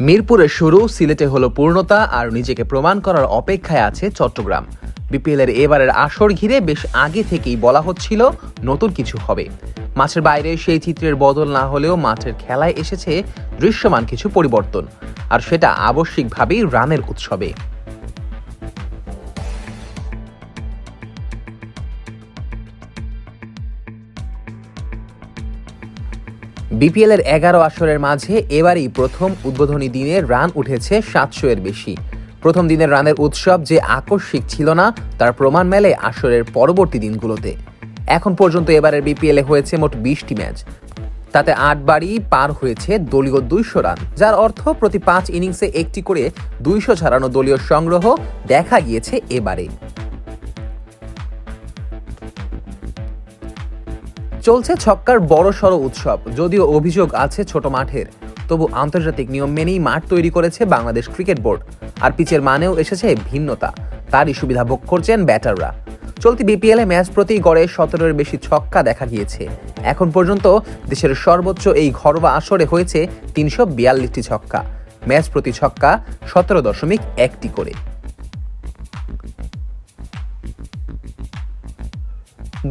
মিরপুরের শুরু, সিলেটে হলো পূর্ণতা, আর নিজেকে প্রমাণ করার অপেক্ষায় আছে চট্টগ্রাম। বিপিএলের এবারের আসর ঘিরে বেশ আগে থেকেই বলা হচ্ছিল নতুন কিছু হবে। মাঠের বাইরে সেই চিত্রের বদল না হলেও মাঠের খেলায় এসেছে দৃশ্যমান কিছু পরিবর্তন, আর সেটা আবশ্যিকভাবেই রানের উৎসবে। বিপিএলের 11 আসরের মাঝে এবারই প্রথম উদ্বোধনী দিনে রান উঠেছে 700 এর বেশি। প্রথম দিনের রানের উৎসব যে আকস্মিক ছিল না তার প্রমাণ মেলে আসরের পরবর্তী দিনগুলোতে। এখন পর্যন্ত এবারের বিপিএলে হয়েছে মোট 20টি ম্যাচ, তাতে 8 বারই পার হয়েছে দলীয় 200 রান, যার অর্থ প্রতি 5 ইনিংসে একটি করে 200 ছাড়ানো দলীয় সংগ্রহ দেখা গিয়েছে এবারে। চলছে ছক্কার বড়সড় উৎসব। যদিও অভিযোগ আছে ছোট মাঠের, তবু আন্তর্জাতিক নিয়ম মেনেই মাঠ তৈরি করেছে বাংলাদেশ ক্রিকেট বোর্ড, আর পিচের মানেও এসেছে ভিন্নতা। তারই সুবিধা ভোগ করছেন ব্যাটাররা। চলতি বিপিএলে ম্যাচ প্রতি গড়ে 17-এর বেশি ছক্কা দেখা গিয়েছে। এখন পর্যন্ত দেশের সর্বোচ্চ এই ঘরোয়া আসরে হয়েছে 342টি ছক্কা। ম্যাচ প্রতি ছক্কা 17.1টি করে।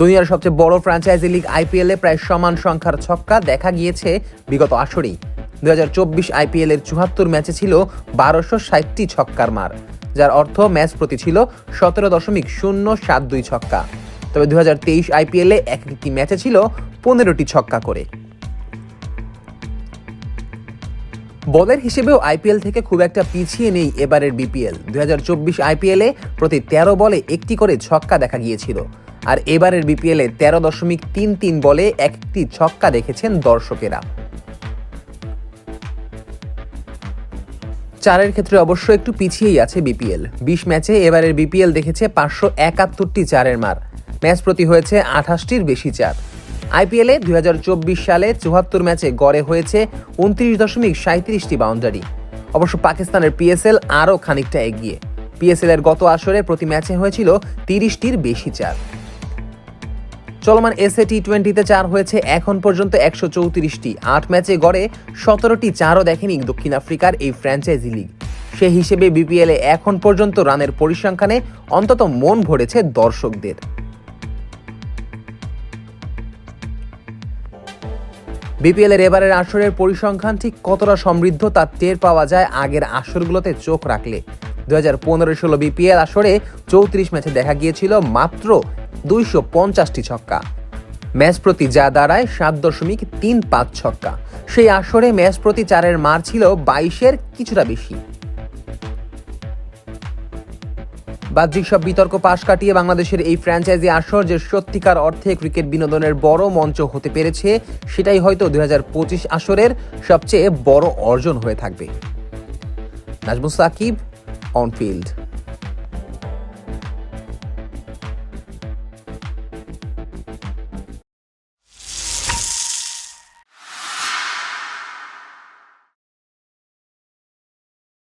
দুনিয়ার সবচেয়ে বড় ফ্র্যাঞ্চাইজি লিগ আইপিএলে প্রায় সমান সংখ্যার ছক্কা দেখা গিয়েছে বিগত আসরেই। 2024 আইপিএল এর 74 ম্যাচে ছিল 1260টি ছক্কার মার, যার অর্থ ম্যাচ প্রতি ছিল 17.072 ছক্কা। তবে 2023 আইপিএলে একটি ম্যাচে ছিল 15টি ছক্কা করে। বলের হিসেবেও আইপিএল থেকে খুব একটা পিছিয়ে নেই এবারের বিপিএল। 2024 আইপিএলে প্রতি 13 বলে একটি করে ছক্কা দেখা গিয়েছিল, আর এবারের বিপিএলে 13.33 বলে একটি ছক্কা দেখেছেন দর্শকেরা। চারের ক্ষেত্রে অবশ্য একটু পিছিয়েই আছে বিপিএল। 20 ম্যাচে এবারের বিপিএল দেখেছে 571টি চারের মার, ম্যাচ প্রতি হয়েছে 28টির বেশি চার। আইপিএলে 2024 সালে 74 ম্যাচে গড়ে হয়েছে 29.37টি বাউন্ডারি। অবশ্য পাকিস্তানের পিএসএল আরও খানিকটা এগিয়ে। পিএসএল এর গত আসরে প্রতি ম্যাচে হয়েছিল 30টির বেশি চার। চলমান এসএ টি20তে চার হয়েছে এখন পর্যন্ত 134টি। 8 ম্যাচে গড়ে 17টি চারও দেখেনি দক্ষিণ আফ্রিকার এই ফ্র্যাঞ্চাইজি লিগ। সে হিসেবে বিপিএলে এখন পর্যন্ত রানের পরিসংখ্যানে অন্তত মন ভরেছে দর্শকদের। বিপিএলের এবারের আসরের পরিসংখ্যান ঠিক কতটা সমৃদ্ধ তা টের পাওয়া যায় আগের আসরগুলোতে চোখ রাখলে। 2015-16 বিপিএল আসরে 34 ম্যাচে দেখা গিয়েছিল মাত্র 250টি ছক্কা, ম্যাচ প্রতি যা দাঁড়ায় 7.35 ছক্কা। সেই আসরে ম্যাচ প্রতি চারের মার ছিল 22-এর কিছুটা বেশি। বাহ্যিক সব বিতর্ক পাশ কাটিয়ে বাংলাদেশের এই ফ্র্যাঞ্চাইজি আসর যে সত্যিকার অর্থে ক্রিকেট বিনোদনের বড় মঞ্চ হতে পেরেছে, সেটাই হয়তো 2025 আসরের সবচেয়ে বড় অর্জন হয়ে থাকবে। Nazmus Sakib, on field.